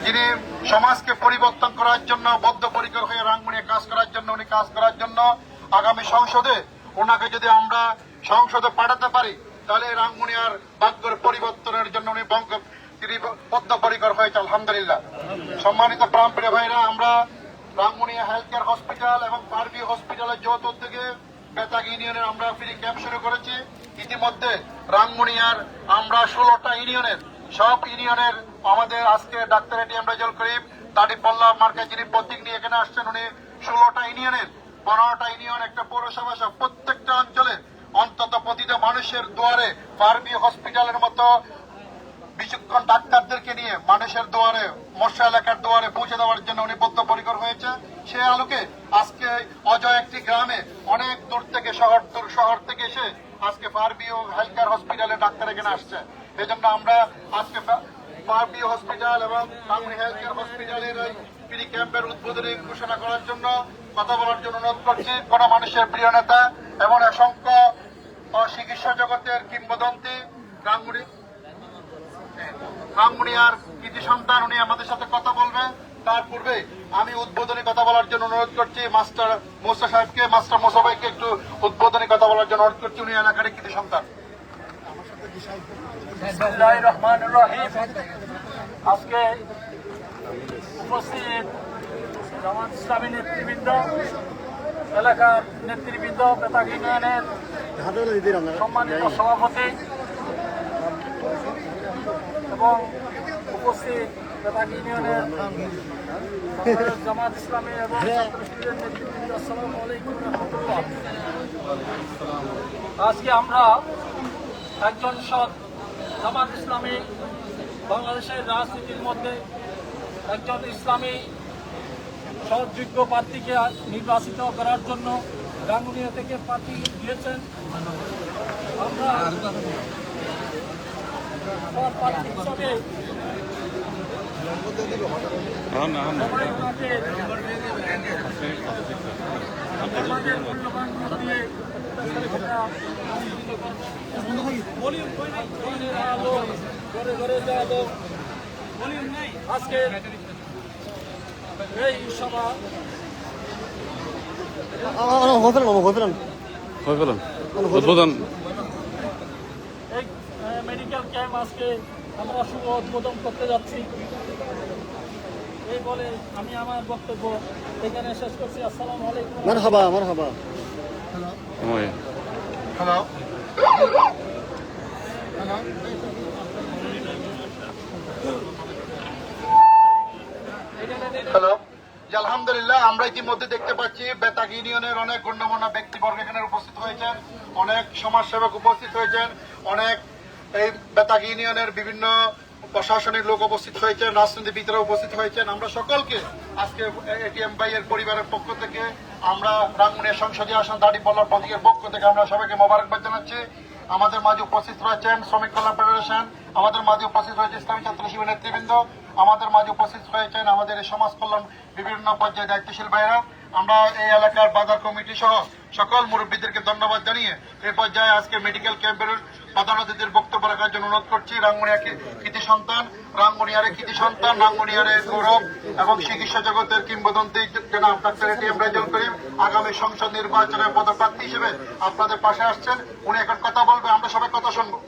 যিনি সমাজকে পরিবর্তন করার জন্য বদ্ধপরিকর হয়ে রাঙ্গুনিয়া কাজ করার জন্য, উনি কাজ করার জন্য আগামী সংসদে ওনাকে যদি আমরা সংসদে পাঠাতে পারি, তাহলে রাঙ্গুনিয়ার ভাগ্যের পরিবর্তনের জন্য উনি তিনি বদ্ধপরিকর হয়েছে। আলহামদুলিল্লাহ। সম্মানিত প্রাণপ্রিয় ভাইরা, আমরা রাঙ্গুনিয়া হেলথ কেয়ার হসপিটাল এবং পারবি হসপিটালের যৌথ উদ্যোগে বেতাগ ইউনিয়নের আমরা ফ্রি ক্যাম্প শুরু করেছি। ইতিমধ্যে রাঙ্গুনিয়ার আমরা 16টা ইউনিয়নের সব ইউনিয়নের আমাদের আজকে ডাক্তার এটিএম রেজাউল করিম দাড়িপাল্লা মার্কা যিনি প্রতীক নিয়ে এখানে আসছেন, উনি 16টা ইউনিয়নের 15টা ইউনিয়ন একটা পৌরসভা সহ প্রত্যেকটা অঞ্চলে অন্তত প্রতিটা মানুষের দুয়ারে পারবি হসপিটালের মতো বিচক্ষণ ডাক্তারদেরকে নিয়ে মানুষের দুয়ারে, মশা এলাকার দুয়ারে পৌঁছে দেওয়ার জন্য উনি বদ্ধপরিকর হয়েছে। সে আলোকে আজকে অজয় একটি গ্রামে অনেক দূর থেকে শহর থেকে এসে আজকে পারবিও হেলথ কেয়ার হসপিটালে ডাক্তার এখানে আসছে। এই জন্য আমরা আজকে পারবিও হসপিটাল এবং রাঙ্গুনিয়া হেলথ কেয়ার হসপিটালের এই ফ্রি ক্যাম্পের উদ্বোধনী ঘোষণা করার জন্য, কথা বলার জন্য অনুরোধ করছি কোন মানুষের প্রিয় নেতা এবং অসংখ্য চিকিৎসা জগতের কিংবদন্তি রাঙ্গুনিয়ার কৃতি সন্তান, উনি আমাদের সাথে কথা বলবে। তার পূর্বে আমি উদ্বোধনী কথা বলার জন্য অনুরোধ করছি মাস্টার মোসা সাহেবকে, মাস্টার মোসা ভাইকে একটু উদ্বোধনী কথা বলার জন্য অনুরোধ করছি। উনি এলাকার কৃতি সন্তান। বিসমিল্লাহির রহমানির রহিম। আজকে উপস্থিত জামাত ইসলামী নেতৃবৃন্দ, এলাকার নেতৃবৃন্দ, বেতাগ ইউনিয়নের সম্মানিত সভাপতি এবং উপস্থিত বেতাগ ইউনিয়নের জামাত ইসলামী এবং ছাত্রশিবিরের নেতৃবৃন্দ, আসসালামু আলাইকুম রহমতুল্লাহ। আজকে আমরা একজন সৎ জামাত ইসলামী বাংলাদেশের রাজনীতির মধ্যে একজন ইসলামী সহযোগ্য প্রার্থীকে নির্বাচিত করার জন্য রাঙ্গুনিয়া থেকে প্রার্থী দিয়েছেন। আমরা প্রার্থী হিসাবে আমাদের মূল্যবান ভোট দিয়ে ঘরে ঘরে যাব। আজকে এই সভা উদ্বোধন এই মেডিকেল ক্যাম্প আজকে আমরা শুভ উদ্বোধন করতে যাচ্ছি। এই বলে আমি আমার বক্তব্য এখানে শেষ করছি। আসসালামু আলাইকুম। মারহাবা মারহাবা। হ্যালো। হ্যালো। আলহামদুলিল্লাহ, আমরা ইতিমধ্যে দেখতে পাচ্ছি বেতাগ ইউনিয়নের অনেক গণ্যমান্য ব্যক্তিবর্গ এখানে উপস্থিত হয়েছেন, অনেক সমাজসেবক উপস্থিত হয়েছেন, অনেক এই বেতাগ ইউনিয়নের বিভিন্ন প্রশাসনিক লোক উপস্থিত হয়েছেন, রাজনীতিবিদরা উপস্থিত হয়েছেন। আমরা সকলকে আজকে এটিএম ভাইয়ের পরিবারের পক্ষ থেকে, আমরা রাঙ্গুনিয়া সংসদীয় আসন দাড়িপাল্লার প্রতীকের পক্ষ থেকে আমরা সবাইকে মোবারকবাদ জানাচ্ছি। আমাদের মাঝে উপস্থিত রয়েছেন শ্রমিক কল্যাণ ফেডারেশন, আমাদের মাঝে উপস্থিত রয়েছে ইসলামী ছাত্র শিবির নেতৃবৃন্দ, আমাদের মাঝে উপস্থিত রয়েছেন আমাদের এই সমাজ কল্যাণ বিভিন্ন পর্যায়ে দায়িত্বশীল ভাইরা। আমরা এই এলাকার বাজার কমিটি সহ সকল মুরব্বীদেরকে ধন্যবাদ জানিয়ে এই পর্যায়ে আজকে মেডিকেল ক্যাম্পের প্রধান অতিথির বক্তব্য রাখার জন্য অনুরোধ করছি। রাঙ্গুনিয়াকে কৃতি সন্তান, রাঙ্গুনিয়ারে কৃতি সন্তান, রাঙ্গুনিয়ারে গৌরব এবং চিকিৎসা জগতের কিংবদন্তি জনাব ডাক্তার এটিএম রেজাউল করিম আগামী সংসদ নির্বাচনের পদপ্রার্থী হিসেবে আপনাদের পাশে আসছেন। উনি এখন কথা বলবে, আমরা সবাই কথা শুনবো।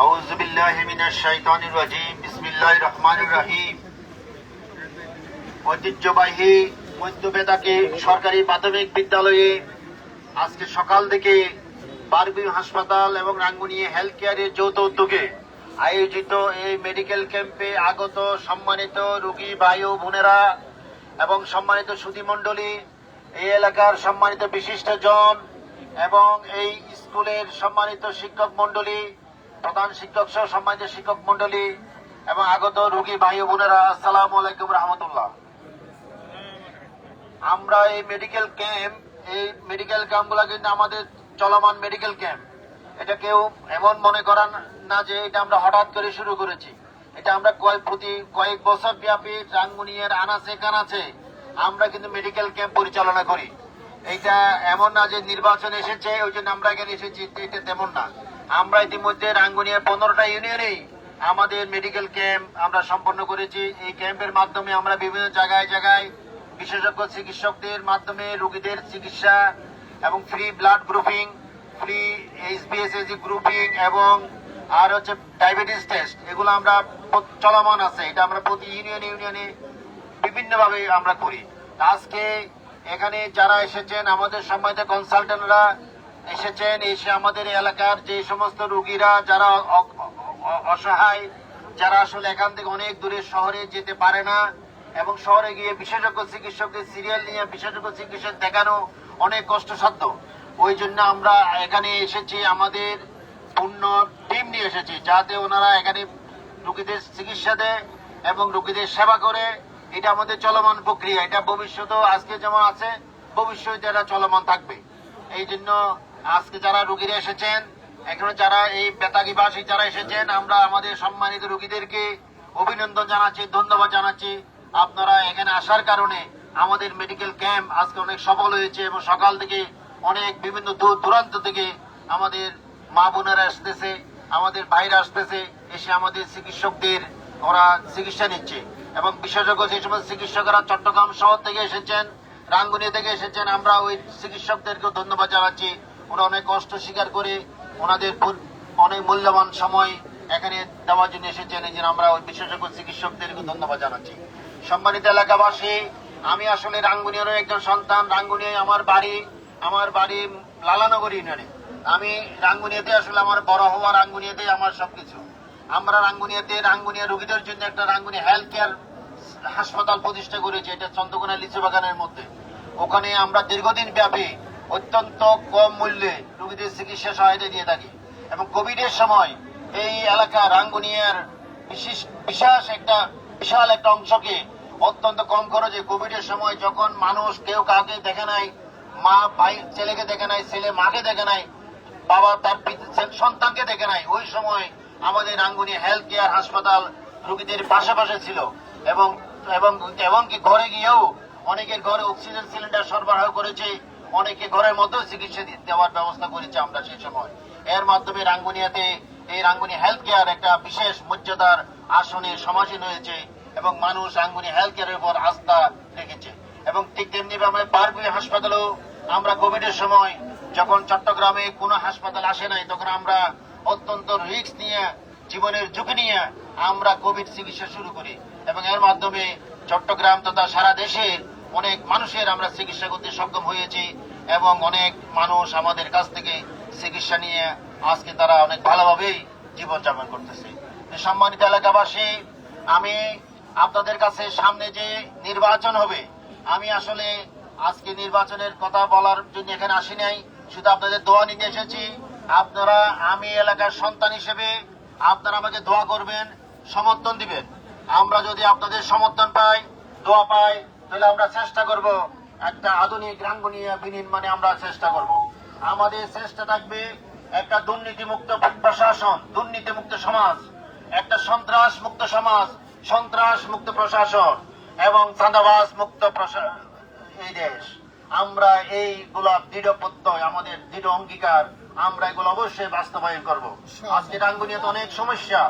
আউযু বিল্লাহি মিনাশ শাইতানির রাজীম। বিসমিল্লাহির রহমানির রহিম। ঐতিহ্যবাহী মধ্য বেতাগী সরকারি প্রাথমিক বিদ্যালয়ে আজকে সকাল থেকে পারবি হাসপাতাল এবং রাঙ্গুনিয়া হেলথ কেয়ারের যৌথ উদ্যোগে আয়োজিত এই মেডিকেল ক্যাম্পে আগত সম্মানিত রোগী ভাই ও বোনেরা এবং সম্মানিত সুধীমণ্ডলী, এই এলাকার সম্মানিত বিশিষ্টজন এবং এই স্কুলের সম্মানিত শিক্ষক মন্ডলী, প্রধান শিক্ষক সহ সম্মানিত শিক্ষক মন্ডলী এবং আগত রোগী ভাই ও বোনেরা, আসসালামু আলাইকুম রহমতুল্লাহ। আমরা এই মেডিকেল ক্যাম্পগুলো কিন্তু আমাদের চলমান মেডিকেল ক্যাম্প। এটা কেউ এমন মনে করেন না যে এটা আমরা হঠাৎ করে শুরু করেছি। এটা আমরা কয়েক বছর ব্যাপী রাঙ্গুনিয়ার আনাচে কানাচে আমরা কিন্তু মেডিকেল ক্যাম্প পরিচালনা করি। এটা এমন না যে নির্বাচন এসেছে ওই জন্য আমরা এখানে এসেছি, এটা তেমন না। আমরা ইতিমধ্যে রাঙ্গুনিয়া 15টা ইউনিয়নেই আমাদের মেডিকেল ক্যাম্প আমরা সম্পন্ন করেছি। এই ক্যাম্পের মাধ্যমে আমরা বিভিন্ন জায়গায় জায়গায় বিশেষজ্ঞ চিকিৎসকদের মাধ্যমে রোগীদের চিকিৎসা এবং free blood grouping, free HbA1c grouping এবং আর হচ্ছে ডায়াবেটিস টেস্ট, এগুলো আমরা চলমান আছে। এটা আমরা প্রতি ইউনিয়নে বিভিন্নভাবে আমরা করি। আজকে এখানে যারা এসেছেন আমাদের সম্মানিত কনসালটেন্টরা এসেছেন, এসে আমাদের এলাকার যে সমস্ত রোগীরা যারা অসহায়, যারা আসলে এখান থেকে অনেক দূরে শহরে যেতে পারে না এবং শহরে গিয়ে বিশেষজ্ঞ চিকিৎসকদের সিরিয়াল নিয়ে বিশেষজ্ঞ চিকিৎসক দেখানো অনেক কষ্টসাধ্য, ওই জন্য আমরা এখানে এসেছি, আমাদের পূর্ণ টিম নিয়ে এসেছি, যাতে ওনারা এখানে রোগীদের চিকিৎসা দেয় এবং রোগীদের সেবা করে। এটা আমাদের চলমান প্রক্রিয়া, এটা ভবিষ্যতেও আজকে যেমন আছে ভবিষ্যতে এটা চলমান থাকবে। এই জন্য আজকে যারা রোগীরা এসেছেন, এখানে যারা এই বেতাগীবাসী যারা এসেছেন, আমরা আমাদের সম্মানিত রোগীদেরকে অভিনন্দন জানাচ্ছি, ধন্যবাদ জানাচ্ছি। আপনারা এখানে আসার কারণে আমাদের মেডিকেল ক্যাম্প আজকে অনেক সফল হয়েছে এবং সকাল থেকে অনেক বিভিন্ন দূর দূরান্ত থেকে আমাদের মা বোনেরা আসতেছে, আমাদের ভাইরা আসতেছে, এসে আমাদের চিকিৎসকদের ওরা চিকিৎসা নিচ্ছে এবং বিশেষজ্ঞ যে সমস্ত চিকিৎসকরা চট্টগ্রাম শহর থেকে এসেছেন, রাঙ্গুনিয়া থেকে এসেছেন, আমরা ওই চিকিৎসকদেরকেও ধন্যবাদ জানাচ্ছি। ওরা অনেক কষ্ট স্বীকার করে ওনাদের অনেক মূল্যবান সময় এখানে দেওয়ার জন্য এসেছেন। এই জন্য আমরা ওই বিশেষজ্ঞ চিকিৎসকদেরকে ধন্যবাদ জানাচ্ছি। সম্মানিত এলাকাবাসী, আমি আসলে রাঙ্গুনিয়ারও একজন সন্তান। রাঙ্গুনিয়ায় আমার বাড়ি লালানগর ইউনিয়নে। আমি রাঙ্গুনিয়াতে আসলে আমার বড় হওয়া, রাঙ্গুনিয়াতে আমার সবকিছু। আমরা রাঙ্গুনিয়া রোগীদের জন্য একটা রাঙ্গুনিয়া হেলথ কেয়ার হাসপাতাল প্রতিষ্ঠা করেছি, এটা চন্দ্রকোনা লিচু বাগানের মধ্যে। ওখানে আমরা দীর্ঘদিন ব্যাপী অত্যন্ত কম মূল্যে রোগীদের চিকিৎসা সহায়তা দিয়ে থাকি এবং কোভিডের সময় এই এলাকা রাঙ্গুনিয়ার বিশাল একটা অংশকে অত্যন্ত কম খরচে কোভিডের সময়, যখন মানুষ কেউ কাউকে দেখে নাই, মা ভাই ছেলেকে দেখে নাই, ছেলে মাকে দেখে নাই, বাবা তার সন্তানকে দেখে নাই, ওই সময় আমাদের রাঙ্গুনিয়া হেলথ কেয়ার হাসপাতাল রোগীদের পাশে ছিল এবং কি ঘরে গিয়েও অনেকের ঘরে অক্সিজেন সিলিন্ডার সরবরাহ করেছে, অনেকে ঘরের মধ্যেও চিকিৎসা দেওয়ার ব্যবস্থা করেছে আমরা সেই সময়। এর মাধ্যমে রাঙ্গুনিয়াতে এই রাঙ্গুনিয়া হেলথ কেয়ার একটা বিশেষ মর্যাদার আসনে সমাসীন হয়েছে এবং মানুষ রাঙ্গুনিয়া হেলথ কেয়ারের উপর আস্থা রেখেছে। এবং ঠিক তেমনি ভাবে বারবি হাসপাতালেও আমরা কোভিডের সময় যখন চট্টগ্রামে কোনো হাসপাতাল আসে নাই, তখন আমরা অত্যন্ত রিস্ক নিয়ে, জীবনের ঝুঁকি নিয়ে আমরা কোভিড চিকিৎসা শুরু করি এবং এর মাধ্যমে চট্টগ্রাম তথা সারা দেশের অনেক মানুষের আমরা চিকিৎসা করতে সক্ষম হয়েছি এবং অনেক মানুষ আমাদের কাছ থেকে চিকিৎসা নিয়ে আজকে তারা অনেক ভালোভাবেই জীবনযাপন করতেছে। সম্মানিত এলাকাবাসী, আমি আপনাদের কাছে সামনে যে নির্বাচন হবে, আমি আসলে আজকে নির্বাচনের কথা বলার জন্য এখানে আসি নাই, শুধু আপনাদের দোয়া নিতে এসেছি। আপনারা, আমি এলাকার সন্তান হিসেবে আপনারা আমাকে দোয়া করবেন, সমর্থন দিবেন। আমরা যদি আপনাদের সমর্থন পাই, দোয়া পাই, তাহলে আমরা চেষ্টা করব একটা আধুনিক রাঙ্গুনিয়া বিনির্মাণে আমরা চেষ্টা করব। আমাদের চেষ্টা থাকবে একটা দুর্নীতিমুক্ত প্রশাসন, দুর্নীতিমুক্ত সমাজ, একটা সন্ত্রাস মুক্ত সমাজ, সন্ত্রাস মুক্ত প্রশাসন এবং চাঁদাবাজ মুক্ত এই দেশ। আমরা এইগুলা দৃঢ় প্রত্যয়, আমাদের দৃঢ় অঙ্গীকার, আমরা এগুলো অবশ্যই বাস্তবায়ন করব। আজকে রাঙ্গুনিয়াতে অনেক সমস্যা।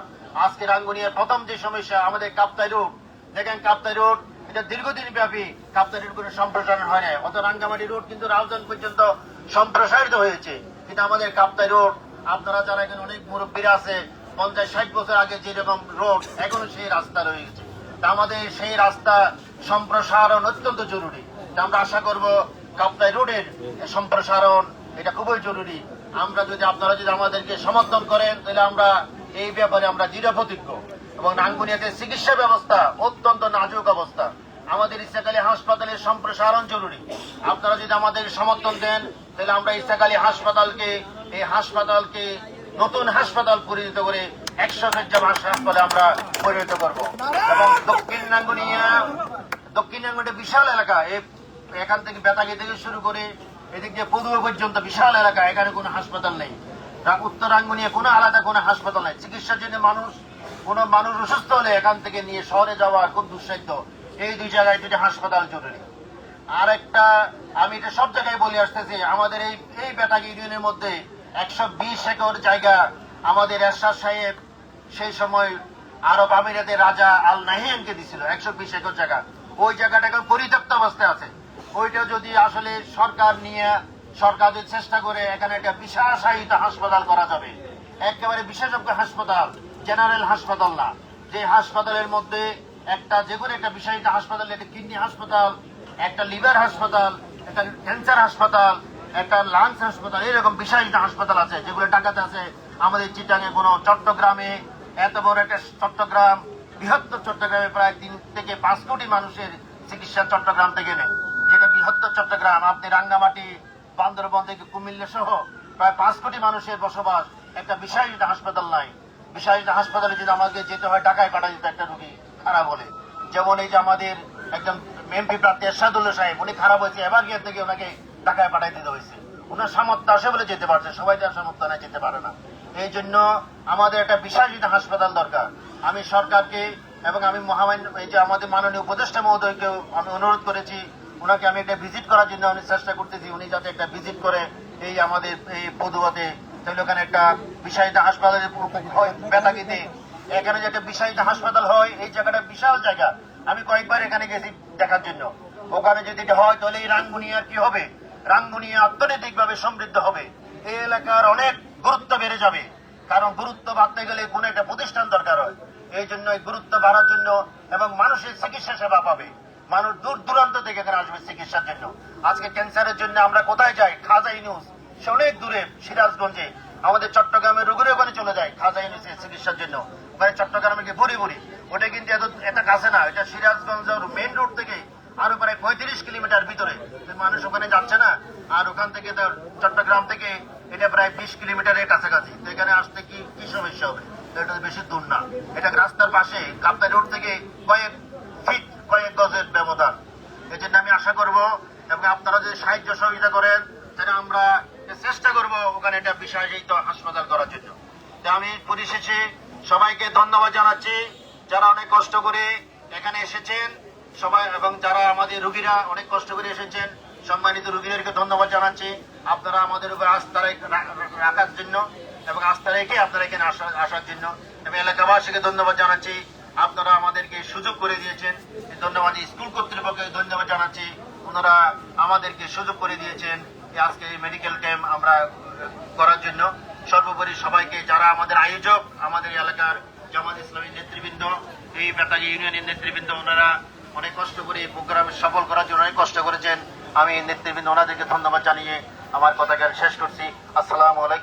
আজকে রাঙ্গুনিয়ার প্রথম যে সমস্যা আমাদের কাপ্তাই রোড, দেখেন কাপ্তাই রোড এটা দীর্ঘদিন ব্যাপী কাপ্তাই রোড কোনো সম্প্রসারণ হয় না, অত রাঙ্গামাটি রোড কিন্তু রাউজান পর্যন্ত সম্প্রসারিত হয়েছে, কিন্তু আমাদের কাপ্তাই রোড, আপনারা যারা এখানে অনেক মুরব্বীরা আছে, 50-60 বছর আগে যেরকম রোড এখনো সেই রাস্তা রয়ে গেছে। আমাদের সেই রাস্তা সম্প্রসারণ অত্যন্ত জরুরি। আমরা আশা করব কাপ্তাই রোডের সম্প্রসারণ এটা খুবই জরুরি। আপনারা যদি আমাদেরকে সমর্থন করেন, তাহলে আমরা এই ব্যাপারে আমরা দৃঢ় প্রতিজ্ঞ। এবং রাঙ্গুনিয়াতে চিকিৎসা ব্যবস্থা অত্যন্ত নাজুক অবস্থা, আমাদের ইচ্ছাখালী হাসপাতালের সম্প্রসারণ জরুরি। আপনারা যদি আমাদের সমর্থন দেন, তাহলে আমরা ইচ্ছাখালী হাসপাতালকে নতুন হাসপাতাল পরিণত করে 100 শয্যা হাসপাতালে আমরা পরিণত করব। এবং দক্ষিণ রাঙ্গুনিয়া বিশাল এলাকা, এখান থেকে বেতাগী থেকে শুরু করে এদিক দিয়ে পদুয়া পর্যন্ত বিশাল এলাকা, এখানে কোনো হাসপাতাল নেই। উত্তর রাঙ্গুনিয়া কোনো আলাদা কোনো হাসপাতাল নেই। চিকিৎসার জন্য কোনো মানুষ অসুস্থ হলে এখান থেকে নিয়ে শহরে যাওয়া খুব দুঃসাধ্য। এই দুই জায়গায় দুটি হাসপাতাল জরুরি। আর একটা আমি এটা সব জায়গায় বলে আসতেছি, আমাদের এই বেতাগী ইউনিয়নের মধ্যে 120 একর জায়গা আমাদের এরশাদ সাহেব সেই সময় আরব আমিরাতের রাজা আল নাহিয়ানকে দিছিল, 120 একর জায়গা। ওই জায়গাটাকে পরিত্যক্ত অবস্থায় আছে। ওইটা যদি আসলে সরকার নিয়ে সরকার যদি চেষ্টা করে এখানে একটা বিশাল হাসপাতাল করা যাবে, একেবারে বিশেষজ্ঞ হাসপাতাল, জেনারেল হাসপাতাল না, যে হাসপাতালের মধ্যে একটা যে কোনো একটা বিশাল হাসপাতাল, একটা কিডনি হাসপাতাল, একটা লিভার হাসপাতাল, একটা ক্যান্সার হাসপাতাল, একটা লাংস হাসপাতাল, এরকম বিশাল হাসপাতাল আছে যেগুলো ঢাকাতে আছে, আমাদের চিটাঙে কোনো চট্টগ্রামে এত বড় একটা চট্টগ্রাম, বৃহত্তর চট্টগ্রামে প্রায় 3 থেকে 5 কোটি মানুষের চিকিৎসা চট্টগ্রাম থেকে নেয়, যেটা বৃহত্তর চট্টগ্রাম। আপনি রাঙ্গামাটি, বান্দরবন থেকে কুমিল্লা সহ প্রায় 5 কোটি মানুষের বসবাস, একটা বিশাল হাসপাতাল নাই। বিশাল হাসপাতালে যদি আমাকে যেতে হয় ঢাকায় পাঠা যেত একটা রুগী খারাপ হলে, যেমন এই যে আমাদের একজন এমপি প্রার্থী এরশাদুল্লাহ সাহেব, উনি খারাপ হয়েছে, এবার গিয়ে থেকে ওনাকে ঢাকায় পাঠাই দিতে হয়েছে। ওনার সামর্থ্য আসে বলে যেতে পারছে, সবাই তার সামর্থ্য না যেতে পারে না। এই জন্য আমাদের একটা বিশাল হাসপাতাল দরকার। আমি সরকারকে এবং আমি মহামান্য এই যে আমাদের মাননীয় উপদেষ্টা মহোদয়কে আমি অনুরোধ করেছি, ওনাকে আমি একটা ভিজিট করার জন্য আমি চেষ্টা করতেছি, উনি যাতে একটা ভিজিট করে এই আমাদের এই পদুয়াতে, তাহলে ওখানে একটা বিশাল হাসপাতাল হয় বেতাগীতে, এখানে যে একটা বিশাল হাসপাতাল হয়, এই জায়গাটা বিশাল জায়গা। আমি কয়েকবার এখানে গেছি দেখার জন্য। ওখানে যদি এটা হয় তাহলে এই রাঙ্গুনিয়ার কি হবে, রাঙ্গুনিয়া অর্থনৈতিকভাবে সমৃদ্ধ হবে, এই এলাকার অনেক গুরুত্ব বেড়ে যাবে। কারণ গুরুত্ব বাড়তে গেলে কোন একটা প্রতিষ্ঠান দরকার হয়, এই জন্য এই গুরুত্ব বাড়ার জন্য এবং মানুষের চিকিৎসা সেবা পাবে, মানুষ দূর দূরান্ত থেকে এখানে আসবে চিকিৎসার জন্য। আজকে ক্যান্সারের জন্য আমরা কোথায় যাই, খাজা ইউনুস, সে অনেক দূরে সিরাজগঞ্জে, আমাদের চট্টগ্রামের রোগীরা ওখানে চলে যায় খাজা ইউনুসের চিকিৎসার জন্য। ওখানে চট্টগ্রামে কি বুড়ি ওটা কিন্তু এত কাছে না, এটা সিরাজগঞ্জ মেইন রোড থেকে আরো প্রায় 35 কিলোমিটার ভিতরে, মানুষ ওখানে যাচ্ছে না। আর ওখান থেকে চট্টগ্রাম থেকে এটা প্রায় 20 কিলোমিটারের কাছাকাছি, তো এখানে আসতে কি সমস্যা হবে? এটা বেশি দূর না, এটা রাস্তার পাশে কাপ্তাই রোড থেকে কয়েক গজের ব্যবধান। এই জন্য আমি আশা করব এবং আপনারা যদি সাহায্য সহযোগিতা করেন, তাহলে আমরা চেষ্টা করব ওখানে একটা বিশাল হাসপাতাল করার জন্য। তো আমি পরিশেষে সবাইকে ধন্যবাদ জানাচ্ছি, যারা অনেক কষ্ট করে এখানে এসেছেন সবাই, এবং যারা আমাদের রোগীরা অনেক কষ্ট করে এসেছেন, সম্মানিত রোগীদেরকে ধন্যবাদ জানাচ্ছি। আপনারা আমাদের উপর আস্থা রাখার জন্য এবং আস্থা রেখে আপনারা এখানে আসার জন্য আমি এলাকাবাসীকে ধন্যবাদ জানাচ্ছি। আপনারা আমাদেরকে সুযোগ করে দিয়েছেন, ধন্যবাদ। স্কুল কর্তৃপক্ষকে ধন্যবাদ জানাচ্ছি, ওনারা আমাদেরকে সুযোগ করে দিয়েছেন আজকে এই মেডিকেল ক্যাম্প আমরা করার জন্য। সর্বোপরি সবাইকে, যারা আমাদের আয়োজক, আমাদের এলাকার জামাত ইসলামী নেতৃবৃন্দ, এই বেতাগী ইউনিয়নের নেতৃবৃন্দ, ওনারা অনেক কষ্ট করে এই প্রোগ্রাম সফল করার জন্য অনেক কষ্ট করেছেন। আমি নেতৃবৃন্দ ওনাদেরকে ধন্যবাদ জানিয়ে আমার কথাকে শেষ করছি। আসসালামু আলাইকুম।